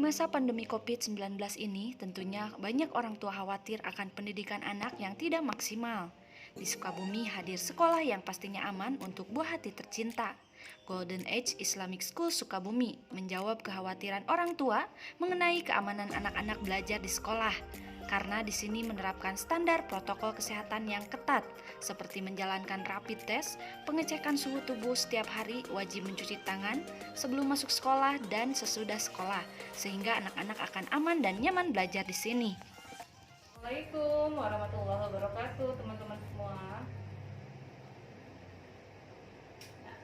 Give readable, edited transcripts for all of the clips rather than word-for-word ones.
masa pandemi COVID-19 ini, tentunya banyak orang tua khawatir akan pendidikan anak yang tidak maksimal. Di Sukabumi hadir sekolah yang pastinya aman untuk buah hati tercinta. Golden Age Islamic School Sukabumi menjawab kekhawatiran orang tua mengenai keamanan anak-anak belajar di sekolah. Karena di sini menerapkan standar protokol kesehatan yang ketat, seperti menjalankan rapid test, pengecekan suhu tubuh setiap hari, wajib mencuci tangan sebelum masuk sekolah dan sesudah sekolah, sehingga anak-anak akan aman dan nyaman belajar di sini. Assalamualaikum warahmatullahi wabarakatuh, teman-teman semua. Nah,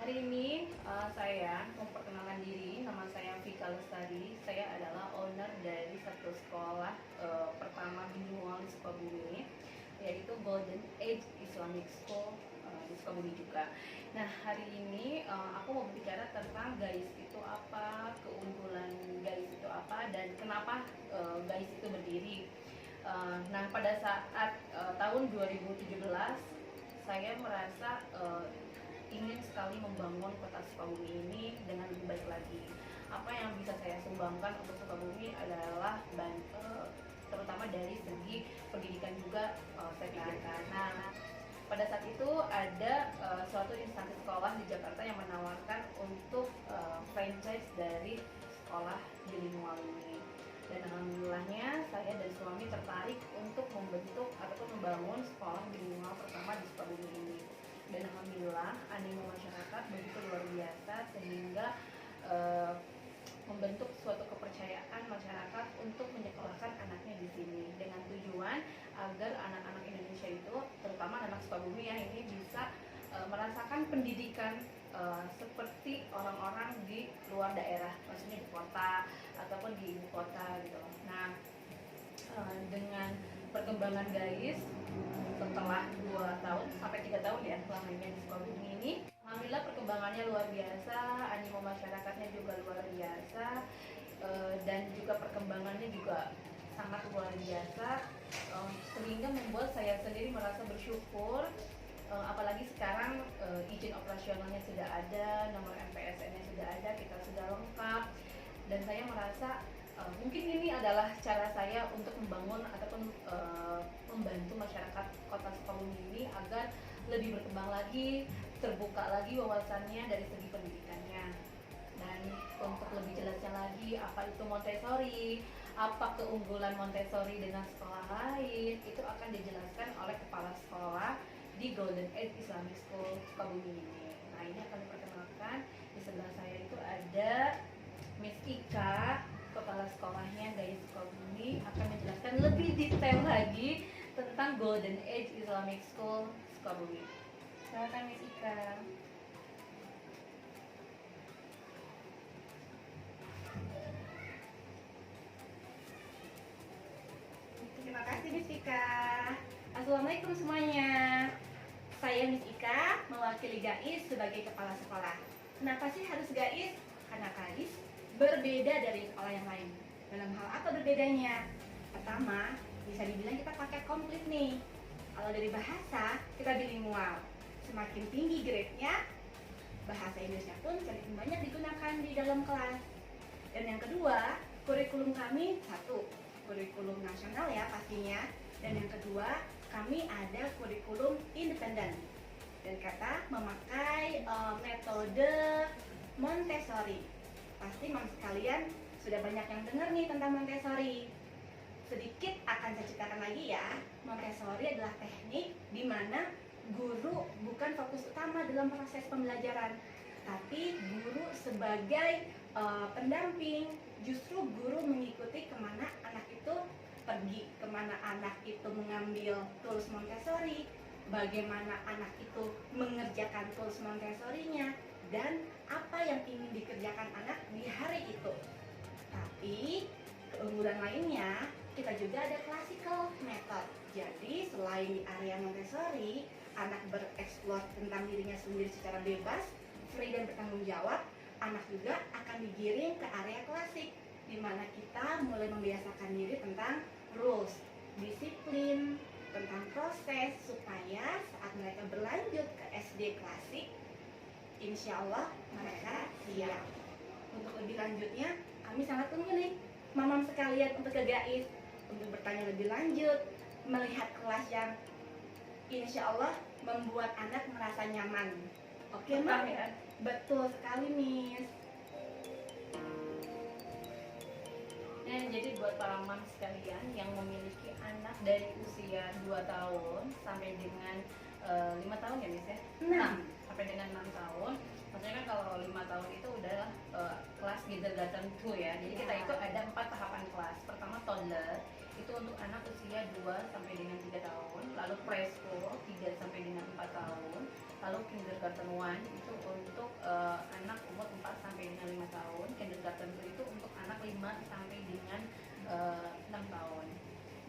hari ini saya memperkenalkan diri. Nama saya Vika Lestari. Saya adalah owner dari satu sekolah pertama bilingual di Sukabumi, yaitu Golden Age Islamic School di Sukabumi juga. Nah, hari ini aku mau berbicara tentang GAIS itu apa, keunggulan GAIS itu apa, dan kenapa GAIS itu berdiri. Nah, pada saat tahun 2017 saya merasa ingin sekali membangun kota Sukabumi ini dengan lebih baik lagi. Apa yang bisa saya sumbangkan untuk Sukabumi adalah terutama dari segi pendidikan juga saya pikirkan. Nah, pada saat itu ada suatu instansi sekolah di Jakarta yang menawarkan untuk franchise dari sekolah bilingual ini. Dan alhamdulillahnya saya dan suami tertarik untuk membentuk ataupun membangun sekolah bilingual pertama di Sukabumi ini. Dan alhamdulillah animo masyarakat begitu luar biasa sehingga membentuk suatu kepercayaan masyarakat untuk menyekolahkan anaknya di sini dengan tujuan agar anak-anak Indonesia itu, terutama anak Sukabumi ya, ini bisa merasakan pendidikan seperti orang-orang di luar daerah, maksudnya di kota ataupun di ibu kota gitu. Nah, dengan perkembangan GAIS setelah 2 tahun sampai 3 tahun ya lamanya di Sukabumi ini, alhamdulillah perkembangannya luar biasa, animo masyarakatnya juga luar biasa, dan juga perkembangannya juga sangat luar biasa, sehingga membuat saya sendiri merasa bersyukur. Apalagi sekarang izin operasionalnya sudah ada, nomor MPSN-nya sudah ada, kita sudah lengkap, dan saya merasa mungkin ini adalah cara saya untuk membangun ataupun membantu masyarakat kota Sukabumi ini agar lebih berkembang lagi, terbuka lagi wawasannya dari segi pendidikannya. Dan untuk lebih jelasnya lagi apa itu Montessori, apa keunggulan Montessori dengan sekolah lain, itu akan dijelaskan oleh kepala sekolah di Golden Age Islamic School Sukabumi ini. Nah, ini akan diperkenalkan. Di sebelah saya itu ada Miss Ika, kepala sekolahnya GAIS Sukabumi, akan menjelaskan lebih detail lagi tentang Golden Age Islamic School Sukabumi. Silakan Miss Ika. Terima kasih Miss Ika. Assalamualaikum semuanya. Saya Miss Ika, mewakili GAIS sebagai kepala sekolah. Kenapa sih harus GAIS? Karena GAIS berbeda dari sekolah yang lain. Dalam hal apa berbedanya? Pertama, bisa dibilang kita pakai komplit nih. Kalau dari bahasa, kita bilingual. Semakin tinggi grade-nya, bahasa Inggrisnya pun semakin banyak digunakan di dalam kelas. Dan yang kedua, kurikulum kami satu, kurikulum nasional ya pastinya. Dan yang kedua, kami ada kurikulum independen. Dan kata memakai metode Montessori. Pasti mams sekalian sudah banyak yang dengar nih tentang Montessori. Sedikit akan saya ceritakan lagi ya. Montessori adalah teknik di mana guru bukan fokus utama dalam proses pembelajaran, tapi guru sebagai pendamping. Justru guru mengikuti kemana anak itu pergi, kemana anak itu mengambil tools Montessori, bagaimana anak itu mengerjakan tools Montessori-nya, dan apa yang ingin dikerjakan anak di hari itu. Tapi keunggulan lainnya, kita juga ada classical method. Jadi selain di area Montessori, anak bereksplor tentang dirinya sendiri secara bebas, free dan bertanggung jawab, anak juga akan digiring ke area klasik, di mana kita mulai membiasakan diri tentang rules, disiplin, tentang proses, supaya saat mereka berlanjut ke SD klasik, insya Allah mereka siap. Untuk lebih lanjutnya, kami sangat memilih mamam sekalian untuk ke GAIS untuk bertanya lebih lanjut, melihat kelas yang insya Allah membuat anak merasa nyaman. Oke, Mak? Ya. Betul sekali, Miss. Nah, jadi buat para mam sekalian yang memiliki anak dari usia 2 tahun sampai dengan 5 tahun ya, Miss ya? 6. Sampai dengan 6 tahun. Maksudnya kan kalau 5 tahun itu udah kelas kindergarten 2 ya. Jadi kita Ya. itu ada 4 tahapan kelas. Pertama toddler, itu untuk anak usia 2 sampai dengan 3 tahun. Lalu preschool 3 sampai dengan 4 tahun. Lalu kindergarten 1 itu untuk anak umur 4 sampai dengan 5 tahun. Kindergarten 2 itu untuk anak 5 sampai dengan 6 tahun.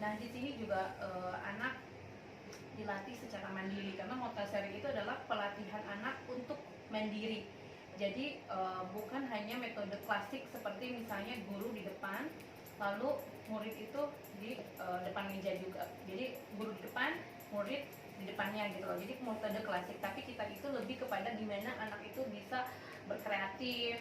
Nah, di sini juga anak dilatih secara mandiri karena Montessori itu adalah pelatihan anak untuk mandiri. Jadi bukan hanya metode klasik seperti misalnya guru di depan lalu murid itu di depan meja juga. Jadi guru di depan, murid di depannya gitu loh. Jadi metode klasik, tapi kita itu lebih kepada gimana anak itu bisa berkreatif,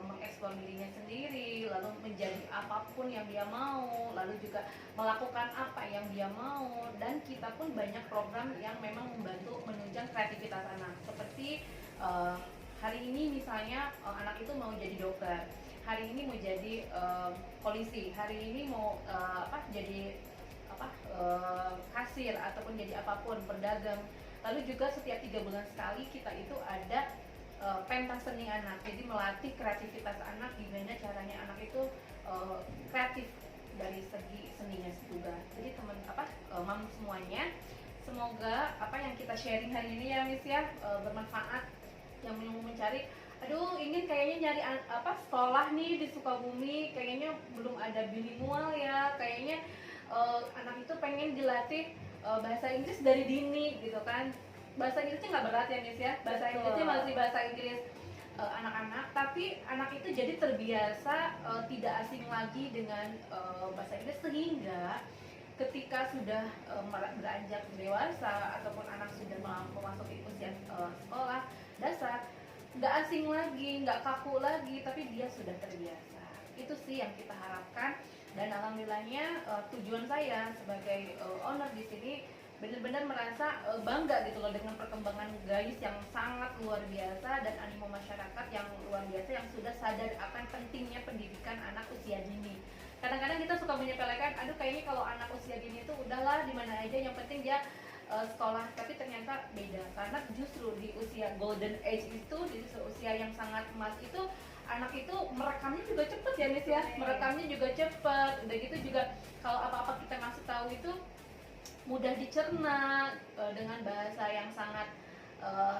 mengeksplor dirinya sendiri, lalu menjadi apapun yang dia mau, lalu juga melakukan apa yang dia mau. Dan kita pun banyak program yang memang membantu menunjang kreativitas anak. Seperti hari ini misalnya anak itu mau jadi dokter, hari ini mau jadi polisi, hari ini mau jadi kasir ataupun jadi apapun, berdagang. Lalu juga setiap 3 bulan sekali kita itu ada pentas seni anak, jadi melatih kreativitas anak, gimana caranya anak itu kreatif dari segi seninya juga. Jadi mam semuanya, semoga apa yang kita sharing hari ini ya Miss ya bermanfaat. Yang mau mencari, aduh ingin kayaknya nyari sekolah nih di Sukabumi, kayaknya belum ada bilingual ya, kayaknya anak itu pengen dilatih bahasa Inggris dari dini gitu kan. Bahasa Inggrisnya nggak berat ya Miss ya, bahasa Inggrisnya masih bahasa Inggris anak-anak, tapi anak itu jadi terbiasa tidak asing lagi dengan bahasa Inggris, sehingga ketika sudah beranjak dewasa ataupun anak sudah memasuki usia sekolah dasar, nggak asing lagi, nggak kaku lagi, tapi dia sudah terbiasa. Itu sih yang kita harapkan, dan alhamdulillahnya tujuan saya sebagai owner di sini benar-benar merasa bangga gitu loh dengan perkembangan GAIS yang sangat luar biasa dan animo masyarakat yang luar biasa yang sudah sadar akan pentingnya pendidikan anak usia dini. Kadang-kadang kita suka menyepelekan, aduh kayaknya kalau anak usia dini itu udahlah di mana aja, yang penting dia sekolah, tapi ternyata beda, karena justru di usia golden age itu, di usia yang sangat emas itu, anak itu merekamnya juga cepet ya Miss ya, merekamnya juga cepet. Udah gitu juga kalau apa-apa kita ngasih tahu itu mudah dicerna dengan bahasa yang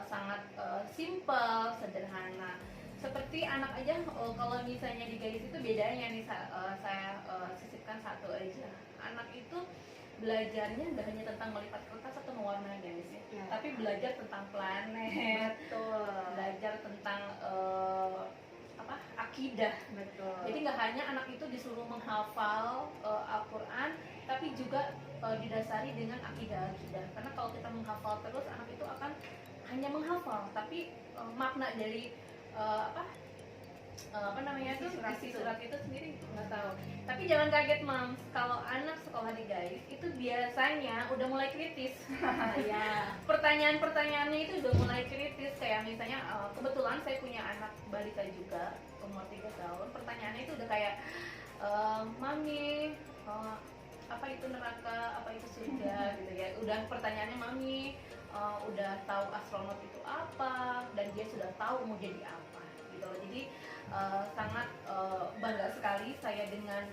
sangat simple, sederhana. Seperti anak aja kalau misalnya di GAIS itu bedanya nih, saya sisipkan satu aja. Anak itu belajarnya nggak hanya tentang melipat kertas atau mewarnai ya Miss ya, tapi belajar tentang planet. Betul. Belajar tentang akidah. Betul. Jadi nggak hanya anak itu disuruh menghafal Al-Quran, tapi juga didasari dengan akidah-akidah. Karena kalau kita menghafal terus, anak itu akan hanya menghafal, tapi makna dari isi surat itu sendiri nggak tahu. Tapi jangan kaget Mams, kalau anak sekolah di GAIS itu biasanya udah mulai kritis. Ya. Pertanyaan-pertanyaannya itu udah mulai kritis. Kayak misalnya kebetulan saya punya anak balita juga umur 3 tahun. Pertanyaannya itu udah kayak mami, apa itu neraka, apa itu surga gitu ya. Udah pertanyaannya mami, udah tahu astronot itu apa, dan dia sudah tahu mau jadi apa gitu. Jadi sangat bangga sekali saya dengan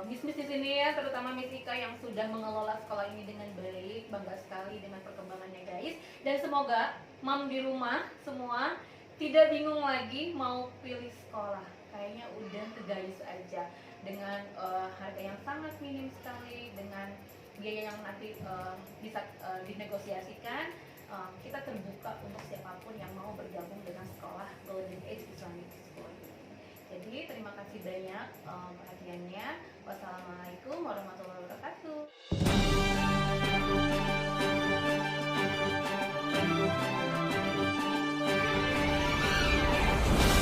Miss di sini ya, terutama Miss Ika yang sudah mengelola sekolah ini dengan baik. Bangga sekali dengan perkembangannya GAIS, dan semoga mam di rumah semua tidak bingung lagi mau pilih sekolah. Kayaknya udah ke GAIS aja, dengan harga yang sangat minim sekali, dengan biaya yang nanti bisa dinegosiasikan. Kita terbuka untuk siapapun yang mau bergabung dengan sekolah Golden Age Islamic School. Jadi terima kasih banyak perhatiannya. Wassalamualaikum warahmatullahi wabarakatuh.